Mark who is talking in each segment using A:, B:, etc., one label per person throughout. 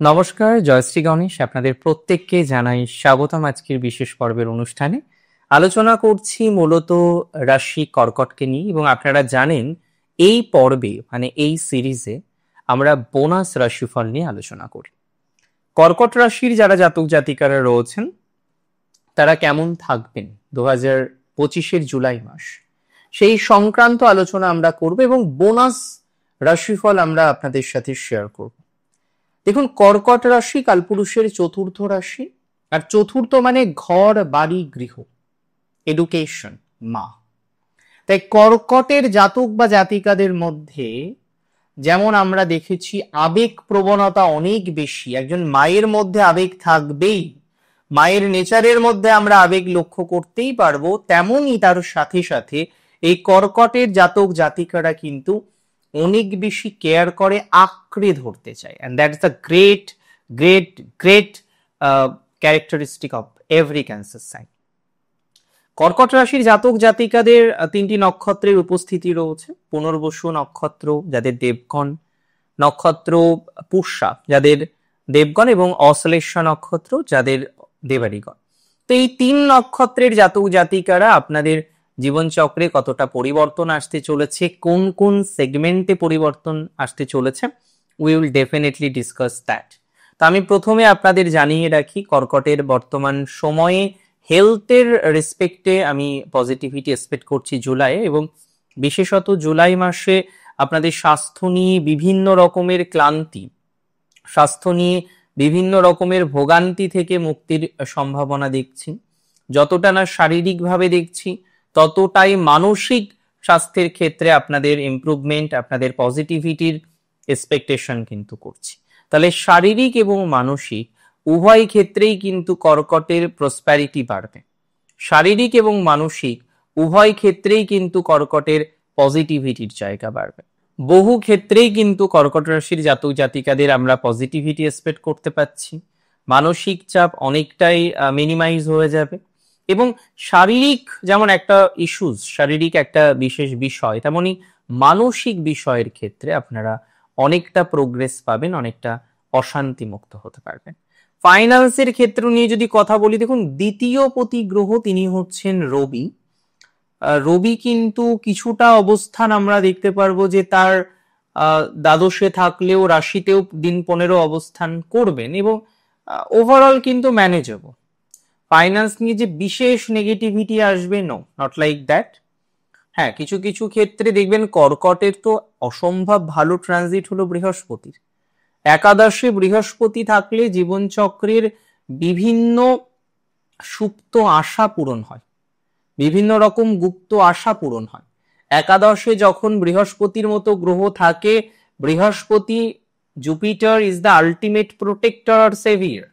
A: নমস্কার, জয়শ্রী গণেশ আপনাদের প্রত্যেককে জানাই স্বাগতম আজকের বিশেষ পর্বের অনুষ্ঠানে। আলোচনা করছি মূলত রাশি কর্কটকে নিয়ে, এবং আপনারা জানেন এই পর্বে মানে এই সিরিজে আমরা বোনাস রাশিফল নিয়ে আলোচনা করি। কর্কট রাশির যারা জাতক জাতিকারা রয়েছেন তারা কেমন থাকবেন 2025-এর জুলাই মাস, সেই সংক্রান্ত আলোচনা আমরা করব এবং বোনাস রাশিফল আমরা আপনাদের সাথে শেয়ার করব। দেখুন, কর্কট রাশি কালপুরুষের চতুর্থ রাশি, আর চতুর্থ মানে ঘর, বাড়ি, গৃহ, এডুকেশন, মা। তাই কর্কটের জাতক বা জাতিকাদের মধ্যে যেমন আমরা দেখেছি আবেগ প্রবণতা অনেক বেশি, একজন মায়ের মধ্যে আবেগ থাকবেই, মায়ের নেচারের মধ্যে আমরা আবেগ লক্ষ্য করতেই পারবো, তেমনই তার সাথে সাথে এই কর্কটের জাতক জাতিকারা কিন্তু অনেক বেশি কেয়ার করে, আঁকড়ে ধরতে চায়, and that's the great characteristic of every Cancer sign. কর্কট রাশির জাতক জাতিকাদের তিনটি নক্ষত্রের উপস্থিতি রয়েছে। পুনর্বসু নক্ষত্র যাদের দেবগণ, নক্ষত্র পুষ্যা যাদের দেবগণ, এবং অশ্লেষা নক্ষত্র যাদের দেবাড়িগণ। তো এই তিন নক্ষত্রের জাতক জাতিকারা আপনাদের জীবনচক্রে কতটা পরিবর্তন আসতে চলেছে, কোন কোন সেগমেন্টে পরিবর্তন আসতে চলেছে, we will definitely discuss that. তো আমি প্রথমে আপনাদের জানিয়ে রাখি, কর্কটের বর্তমান সময়ে হেলথের রেসপেক্টে আমি পজিটিভিটি এক্সপেক্ট করছি জুলাই, এবং বিশেষত জুলাই মাসে আপনাদের স্বাস্থ্য নিয়ে বিভিন্ন রকমের ক্লান্তি, স্বাস্থ্য নিয়ে বিভিন্ন রকমের ভোগান্তি থেকে মুক্তির সম্ভাবনা দেখছি। যতটা না শারীরিকভাবে দেখছি, ততটাই মানসিক স্বাস্থ্যের ক্ষেত্রে আপনাদের ইমপ্রুভমেন্ট, আপনাদের পজিটিভিটির এক্সপেকটেশন কিন্তু করছি। তাহলে শারীরিক এবং মানসিক উভয় ক্ষেত্রেই কিন্তু কর্কটের প্রসপ্যারিটি বাড়বে। শারীরিক এবং মানসিক উভয় ক্ষেত্রেই কিন্তু কর্কটের পজিটিভিটির জায়গা বাড়বে। বহু ক্ষেত্রেই কিন্তু কর্কট রাশির জাতক জাতিকাদের আমরা পজিটিভিটি এক্সপেক্ট করতে পাচ্ছি, মানসিক চাপ অনেকটাই মিনিমাইজ হয়ে যাবে, এবং শারীরিক যেমন একটা ইস্যুস, শারীরিক একটা বিশেষ বিষয়, তেমনি মানসিক বিষয়ের ক্ষেত্রে আপনারা অনেকটা প্রোগ্রেস পাবেন, অনেকটা অশান্তি মুক্ত হতে পারবেন। ফাইন্যান্সের ক্ষেত্র নিয়ে যদি কথা বলি, দেখুন দ্বিতীয় পতি গ্রহ তিনি হচ্ছেন রবি। রবি কিন্তু কিছুটা অবস্থান আমরা দেখতে পারবো যে তার দ্বাদশে থাকলেও রাশিতেও দিন 15 অবস্থান করবেন, এবং ওভারঅল কিন্তু ম্যানেজেবল। ফাইন্যান্স নিয়ে যে বিশেষ নেগেটিভিটি আসবে, নো, নট লাইক দ্যাট। হ্যাঁ, কিছু কিছু ক্ষেত্রে দেখবেন কর্কটের তো অসম্ভব ভালো ট্রানজিট হলো বৃহস্পতির। একাদশে বৃহস্পতি থাকলে জীবনচক্রের বিভিন্ন সুপ্ত আশা পূরণ হয়, বিভিন্ন রকম গুপ্ত আশা পূরণ হয়। একাদশে যখন বৃহস্পতির মতো গ্রহ থাকে, বৃহস্পতি, Jupiter is the ultimate protector আর সেভিয়ার।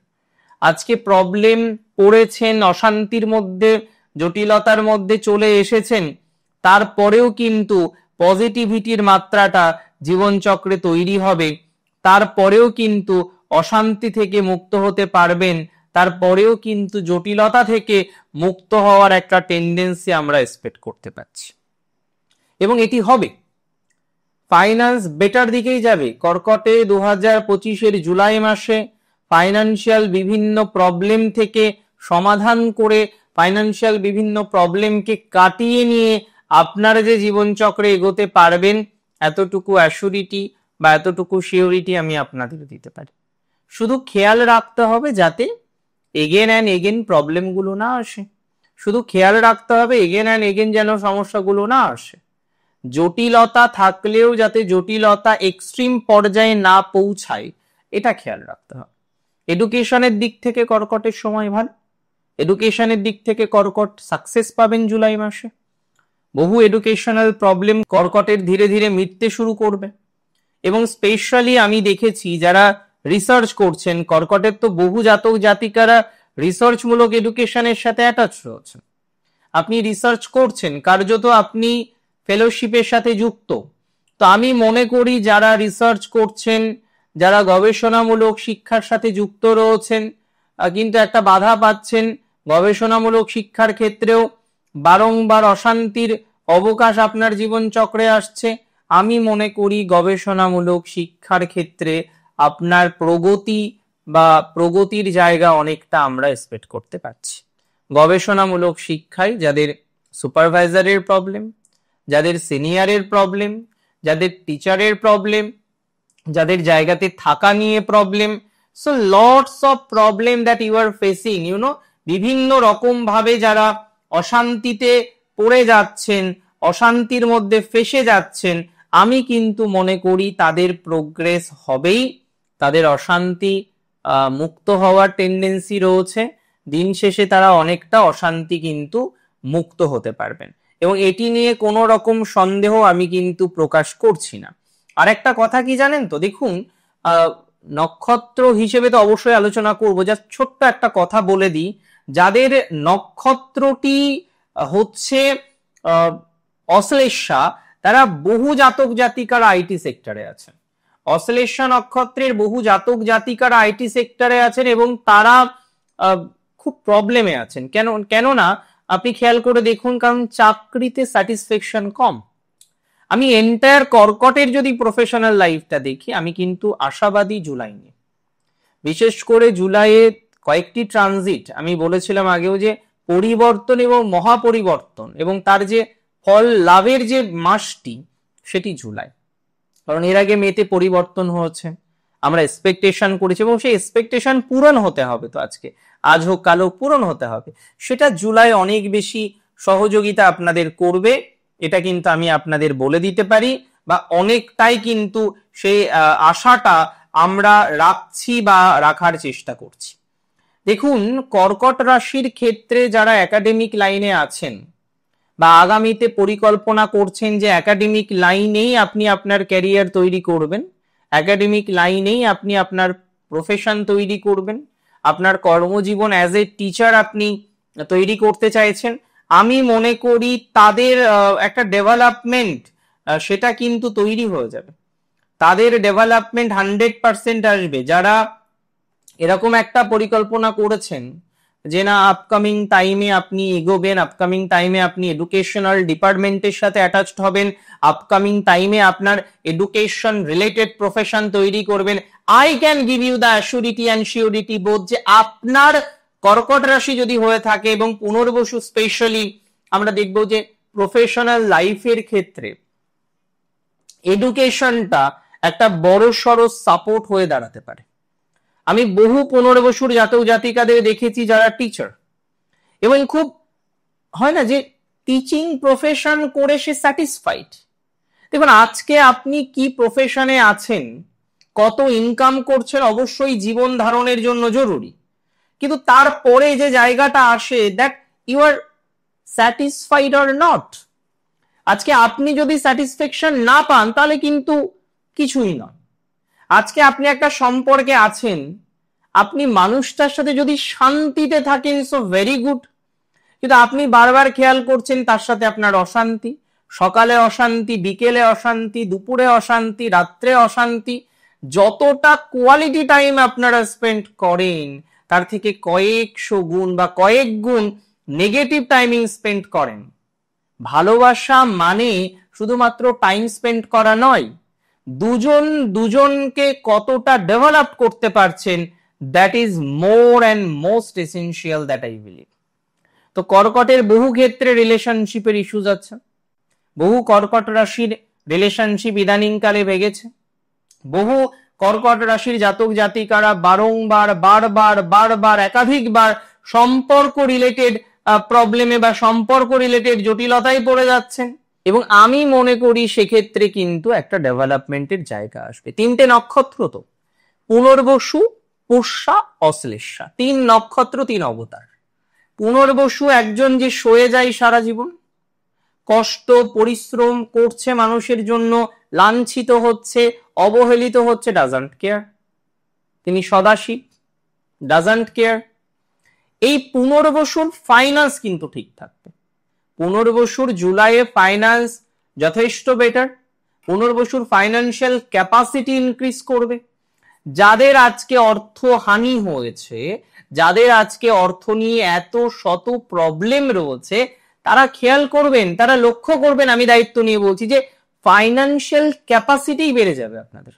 A: আজকে প্রবলেম পড়েছেন, অশান্তির মধ্যে, জটিলতার মধ্যে চলে এসেছেন, তারপরেও কিন্তু পজিটিভিটির মাত্রাটা জীবনচক্রে তৈরি হবে, তারপরেও কিন্তু অশান্তি থেকে মুক্ত হতে পারবেন, তারপরেও কিন্তু জটিলতা থেকে মুক্ত হওয়ার একটা টেন্ডেন্সি আমরা এক্সপেক্ট করতে পারছি, এবং এটি হবে। ফাইন্যান্স বেটার দিকেই যাবে। কর্কটে 2025-এর জুলাই মাসে ফাইন্যান্সিয়াল বিভিন্ন প্রবলেম থেকে সমাধান করে, ফাইন্যান্সিয়াল বিভিন্ন প্রবলেমকে কাটিয়ে নিয়ে আপনারা যে জীবনচক্রে এগোতে পারবেন, এতটুকু অ্যাসুরিটি বা এতটুকু সিওরিটি আমি আপনাদের দিতে পারি। শুধু খেয়াল রাখতে হবে যাতে এগেন অ্যান্ড এগেন প্রবলেমগুলো না আসে, শুধু খেয়াল রাখতে হবে এগেন অ্যান্ড এগেন যেন সমস্যাগুলো না আসে। জটিলতা থাকলেও যাতে জটিলতা এক্সট্রিম পর্যায়ে না পৌঁছায়, এটা খেয়াল রাখতে হবে। এডুকেশনের দিক থেকে কর্কটের সময় ভালো, এডুকেশনের দিক থেকে কর্কট সাকসেস পাবেন জুলাই মাসে। বহু এডুকেশনাল প্রবলেম কর্কটের ধীরে ধীরে মিটতে শুরু করবে, এবং স্পেশালি আমি দেখেছি যারা রিসার্চ করছেন, কর্কটের তো বহু জাতক জাতিকারা রিসার্চমূলক এডুকেশনের সাথে অ্যাটাচ রয়েছেন। আপনি রিসার্চ করছেন, কার্যত আপনি ফেলোশিপের সাথে যুক্ত। তো আমি মনে করি যারা রিসার্চ করছেন, যারা গবেষণামূলক শিক্ষার সাথে যুক্ত রয়েছেন, কিন্তু একটা বাধা পাচ্ছেন, গবেষণামূলক শিক্ষার ক্ষেত্রেও বারংবার অশান্তির অবকাশ আপনার জীবনচক্রে আসছে, আমি মনে করি গবেষণামূলক শিক্ষার ক্ষেত্রে আপনার প্রগতি বা প্রগতির জায়গা অনেকটা আমরা এক্সপেক্ট করতে পারছি। গবেষণামূলক শিক্ষায় যাদের সুপারভাইজারের প্রবলেম, যাদের সিনিয়রের প্রবলেম, যাদের টিচারের প্রবলেম, যাদের জায়গাতে থাকা নিয়ে problem, so lots of problem that you are facing, বিভিন্ন রকম ভাবে যারা অশান্তিতে পড়ে যাচ্ছেন, অশান্তির মধ্যে ফেসে যাচ্ছেন, আমি কিন্তু মনে করি তাদের প্রোগ্রেস হবেই, তাদের অশান্তি মুক্ত হওয়ার টেন্ডেন্সি রয়েছে, দিন শেষে তারা অনেকটা অশান্তি কিন্তু মুক্ত হতে পারবেন, এবং এটি নিয়ে কোনো রকম সন্দেহ আমি কিন্তু প্রকাশ করছি না। আর একটা কথা কি জানেন তো, দেখুন নক্ষত্র হিসেবে তো অবশ্যই আলোচনা করবো, যা ছোট্ট একটা কথা বলে দিই, যাদের নক্ষত্রটি হচ্ছে অশ্লেষা, তারা বহু জাতক জাতিকার আইটি সেক্টরে আছেন। অশ্লেষা নক্ষত্রের বহু জাতক জাতিকার আইটি সেক্টরে আছেন এবং তারা খুব প্রবলেমে আছেন। কেননা আপনি খেয়াল করে দেখুন, কারণ চাকরিতে স্যাটিসফ্যাকশন কম। আমি এন্টায়ার কর্কটের যদি প্রফেশনাল লাইফটা দেখি, আমি কিন্তু আশাবাদী জুলাই নিয়ে। বিশেষ করে জুলাইয়ে কয়েকটি ট্রানজিট, আমি বলেছিলাম আগেও যে পরিবর্তন এবং মহাপরিবর্তন, এবং তার যে ফল লাভের যে মাসটি সেটি জুলাই। কারণ এর আগে মেতে পরিবর্তন হয়েছে, আমরা এক্সপেকটেশন করেছি এবং সেই এক্সপেকটেশন পূরণ হতে হবে, তো আজ হোক কাল হোক পূরণ হতে হবে, সেটা জুলাই অনেক বেশি সহযোগিতা আপনাদের করবে, এটা কিন্তু আমি আপনাদের বলে দিতে পারি, বা অনেকটাই কিন্তু সেই আশাটা আমরা রাখছি বা রাখার চেষ্টা করছি। দেখুন, কর্কট রাশির ক্ষেত্রে যারা একাডেমিক লাইনে আছেন বা আগামীতে পরিকল্পনা করছেন যে একাডেমিক লাইনেই আপনি আপনার ক্যারিয়ার তৈরি করবেন, একাডেমিক লাইনেই আপনি আপনার প্রফেশন তৈরি করবেন, আপনার কর্মজীবন অ্যাজ এ টিচার আপনি তৈরি করতে চাইছেন, আমি মনে করি তাদের একটা ডেভেলপমেন্ট সেটা কিন্তু তৈরি হয়ে যাবে। তাদের ডেভেলপমেন্ট 100% আসবে। যারা এরকম একটা পরিকল্পনা করেছেন যে না, আপকামিং টাইমে আপনি এগোবেন, আপকামিং টাইমে আপনি এডুকেশনাল ডিপার্টমেন্টের সাথে অ্যাটাচড হবেন, আপকামিং টাইমে আপনার এডুকেশন রিলেটেড প্রফেশন তৈরি করবেন, I can give you the assurity and surety both, যে আপনার কর্কট রাশি যদি হয়ে থাকে, এবং পুনর্বসু স্পেশালি আমরা দেখব যে প্রফেশনাল লাইফের ক্ষেত্রে এডুকেশনটা একটা বড় সড়ো সাপোর্ট হয়ে দাঁড়াতে পারে। আমি বহু 15 বছর জাতক জাতিকাদের দেখেছি যারা টিচার, এবং খুব হয় না যে টিচিং প্রফেশন করে সে স্যাটিসফাইড। দেখুন, আজকে আপনি কি প্রফেশনে আছেন, কত ইনকাম করছেন, অবশ্যই জীবন ধারণের জন্য জরুরি, কিন্তু তারপরে যে জায়গাটা আসে, that you are satisfied or not. আজকে আপনি যদি স্যাটিসফ্যাকশন না পান, তাহলে কিন্তু কিছুই নয়। আজকে আপনি একটা সম্পর্কে আছেন, আপনি মানুষটার সাথে যদি শান্তিতে থাকেন, সো ভেরি গুড, কিন্তু আপনি বারবার খেয়াল করছেন তার সাথে আপনার অশান্তি, সকালে অশান্তি, বিকেলে অশান্তি, দুপুরে অশান্তি, রাত্রে অশান্তি, যতটা কোয়ালিটি টাইম আপনারা স্পেন্ড করেন তার থেকে কয়েকশো গুণ বা কয়েক গুণ নেগেটিভ টাইমিং স্পেন্ড করেন। ভালোবাসা মানে শুধুমাত্র টাইম স্পেন্ড করা নয়, দুজন দুজনকে কতটা ডেভেলপ করতে পারছেন, that is more and most essential, that I believe. তো কর্কটের বহু ক্ষেত্রে রিলেশনশিপের ইস্যুজ আছে, বহু কর্কট রাশির রিলেশনশিপ ইদানিংকালে ভেঙেছে, বহু কর্কট রাশির জাতক জাতিকারা বারংবার বারবার একাধিকবার সম্পর্ক রিলেটেড প্রবলেমে বা সম্পর্ক রিলেটেড জটিলতায় পড়ে যাচ্ছেন, এবং আমি মনে করি সেক্ষেত্রে কিন্তু একটা ডেভেলপমেন্টের জায়গা আসবে। 3টে নক্ষত্র তো, পুনর্বসু, পুষ্যা, অশ্লেষা, 3 নক্ষত্র 3 অবতার। পুনর্বসু একজন যে সয়ে যায় সারা জীবন, কষ্ট পরিশ্রম করছে মানুষের জন্য, লাঞ্ছিত হচ্ছে, অবহেলিত হচ্ছে, ডাজন্ট কেয়ার, তিনি সদাশিব, ডাজন্ট কেয়ার। এই পুনর্বসুর ফাইন্যান্স কিন্তু ঠিক থাকবে, পুনর্বসুর জুলাইয়ে ফাইন্যান্স যথেষ্ট বেটার, পুনর্বসুর ফাইন্যান্সিয়াল ক্যাপাসিটি ইনক্রিজ করবে। যাদের আজকে অর্থ হানি হয়েছে, যাদের আজকে অর্থ নিয়ে এত শত প্রবলেম রয়েছে, তারা খেয়াল করবেন, তারা লক্ষ্য করবেন, আমি দায়িত্ব নিয়ে বলছি যে ফাইন্যান্সিয়াল ক্যাপাসিটি বেড়ে যাবে আপনাদের।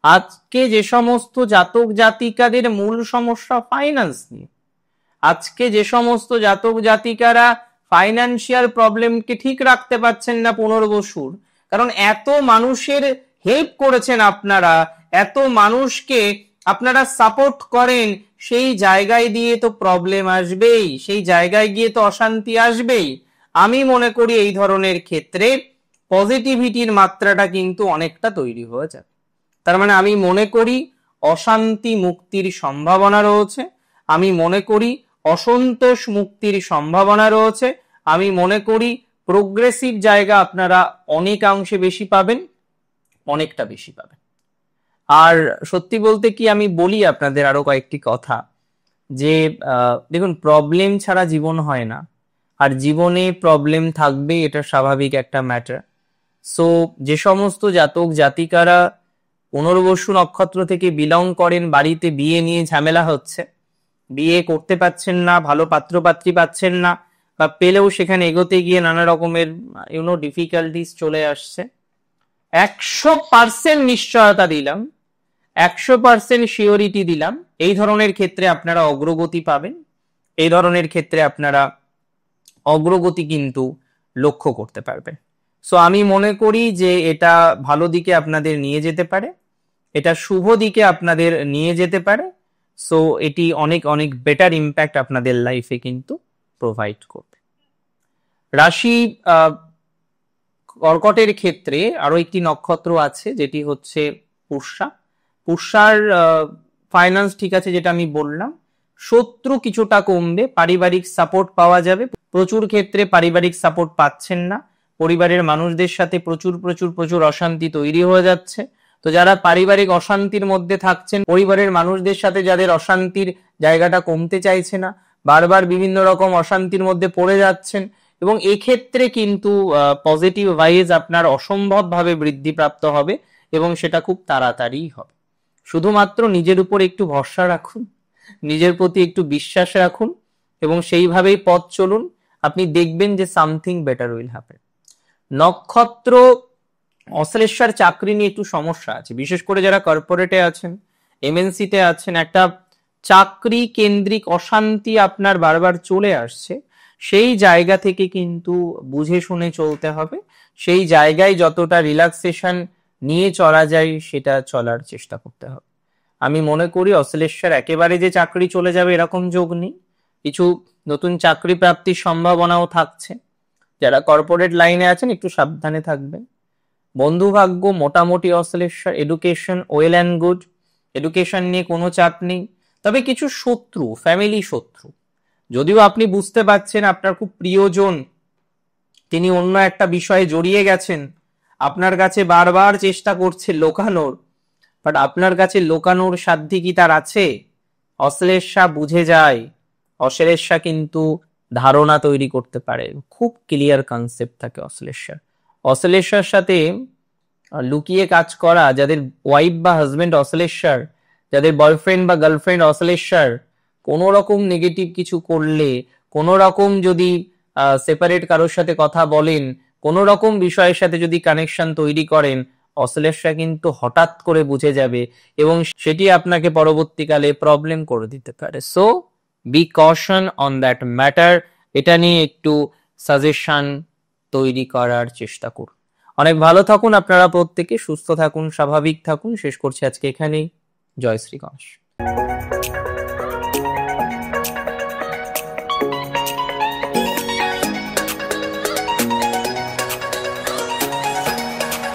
A: আজকে যে সমস্ত জাতক জাতিকাদের মূল সমস্যা ফাইন্যান্স নিয়ে, আজকে যে সমস্ত জাতক জাতিকারা ফাইন্যান্সিয়াল প্রবলেমকে ঠিক রাখতে পারছেন না পুনর্বসুর, কারণ এত মানুষের হেল্প করেছেন আপনারা, এত মানুষকে আপনারা সাপোর্ট করেন, সেই জায়গায় দিয়ে তো প্রবলেম আসবেই, সেই জায়গায় গিয়ে তো অশান্তি আসবেই। আমি মনে করি এই ধরনের ক্ষেত্রে পজিটিভিটির মাত্রাটা কিন্তু অনেকটা তৈরি হয়ে যাবে। তার মানে আমি মনে করি অশান্তি মুক্তির সম্ভাবনা রয়েছে, আমি মনে করি অসন্তোষ মুক্তির সম্ভাবনা রয়েছে, আমি মনে করি প্রোগ্রেসিভ জায়গা আপনারা অনেকাংশে বেশি পাবেন, অনেকটা বেশি পাবেন। আর সত্যি বলতে কি, আমি বলি আপনাদের আরো কয়েকটি কথা, যে দেখুন, প্রবলেম ছাড়া জীবন হয় না, আর জীবনে প্রবলেম থাকবে, এটা স্বাভাবিক একটা ম্যাটার। সো যে সমস্ত জাতক জাতিকারা পুনর্বসু নক্ষত্র থেকে বিলং করেন, বাড়িতে বিয়ে নিয়ে ঝামেলা হচ্ছে, বিয়ে করতে পাচ্ছেন না, ভালো পাত্রপাত্রী পাচ্ছেন না, বা পেলেও সেখানে এগোতে গিয়ে নানা রকমের ডিফিকাল্টিস চলে আসছে, 100% নিশ্চয়তা দিলাম, 100% শিওরিটি দিলাম, এই ধরনের ক্ষেত্রে আপনারা অগ্রগতি পাবেন, এই ধরনের ক্ষেত্রে আপনারা অগ্রগতি কিন্তু লক্ষ্য করতে পারবেন। সো আমি মনে করি যে এটা ভালো দিকে আপনাদের নিয়ে যেতে পারে, এটা শুভ দিকে আপনাদের নিয়ে যেতে পারে। সো এটি অনেক অনেক বেটার ইম্প্যাক্ট আপনাদের লাইফে কিন্তু প্রোভাইড করবে। রাশি কর্কটের ক্ষেত্রে আরো একটি নক্ষত্র আছে, যেটি হচ্ছে পুষ্যা। পুষ্যার ফাইন্যান্স ঠিক আছে, যেটা আমি বললাম, শত্রু কিছুটা কমবে, পারিবারিক সাপোর্ট পাওয়া যাবে। প্রচুর ক্ষেত্রে পারিবারিক সাপোর্ট পাচ্ছেন না, পরিবারের মানুষদের সাথে প্রচুর প্রচুর প্রচুর অশান্তি তৈরি হয়ে যাচ্ছে। তো যারা পারিবারিক অশান্তির মধ্যে থাকছেন, পরিবারের মানুষদের সাথে যাদের অশান্তির জায়গাটা কমতে চাইছে না, বারবার বিভিন্ন রকম অশান্তির মধ্যে পড়ে যাচ্ছেন, এবং এক্ষেত্রে কিন্তু পজিটিভ ভাইজ আপনার অসম্ভবভাবে বৃদ্ধিপ্রাপ্ত হবে, এবং সেটা খুব তাড়াতাড়ি হবে। শুধুমাত্র নিজের উপর একটু ভরসা রাখুন, নিজের প্রতি একটু বিশ্বাস রাখুন, এবং সেইভাবেই পথ চলুন, আপনি দেখবেন যে সামথিং বেটার উইল হ্যাপেন। নক্ষত্র অশ্লেষার চাকরি নিয়ে একটু সমস্যা আছে, বিশেষ করে যারা কর্পোরেটে আছেন, এমএনসিতে আছেন, একটা চাকরি কেন্দ্রিক অশান্তি আপনার বারবার চলে আসছে, সেই জায়গা থেকে কিন্তু বুঝে শুনে চলতে হবে, সেই জায়গায় যতটা রিল্যাক্সেশন নিয়ে চলা যায় সেটা চলার চেষ্টা করতে হবে। আমি মনে করি অশ্লেষার একেবারে যে চাকরি চলে যাবে এরকম যোগ নেই, কিছু নতুন চাকরি প্রাপ্তির সম্ভাবনাও থাকছে। যারা কর্পোরেট লাইনে আছেন একটু সাবধানে থাকবেন। বন্ধু ভাগ্য মোটামুটি অশ্লেষার, education well and good, education নিয়ে কোনো চাপ নেই। তবে কিছু শত্রু, ফ্যামিলি শত্রু, যদিও আপনি বুঝতে পারছেন আপনার খুব প্রিয়জন তিনি অন্য একটা বিষয়ে জড়িয়ে গেছেন, আপনার কাছে বারবার চেষ্টা করছে লোকানোর, বাট আপনার কাছে লোকানোর সাধ্য কি তার আছে? অশ্লেষা বুঝে যায়, অশ্লেষা কিন্তু ধারণা তৈরি করতে পারে, খুব ক্লিয়ার কনসেপ্ট থাকে অশ্লেষার। অশ্লেষার সাথে লুকিয়ে কাজ করা, যাদের ওয়াইফ বা হাজবেন্ড অশ্লেষার, যাদের বয়ফ্রেন্ড বা গার্লফ্রেন্ড অশ্লেষার, কোনো রকম নেগেটিভ কিছু করলে, কোনো রকম যদি সেপারেট কারোর সাথে কথা বলেন, কোনো রকম বিষয়ের সাথে যদি কানেকশন তৈরি করেন, অশ্লেষা কিন্তু হঠাৎ করে বুঝে যাবে, এবং সেটি আপনাকে পরবর্তীকালে প্রবলেম করে দিতে পারে। So be caution on that matter, এটা নিয়ে একটু সাজেশন তৈরি করার চেষ্টা করুন। অনেক ভালো থাকুন আপনারা প্রত্যেকে, সুস্থ থাকুন, স্বাভাবিক থাকুন। শেষ করছি আজকে এখানেই। জয় শ্রী গণেশ।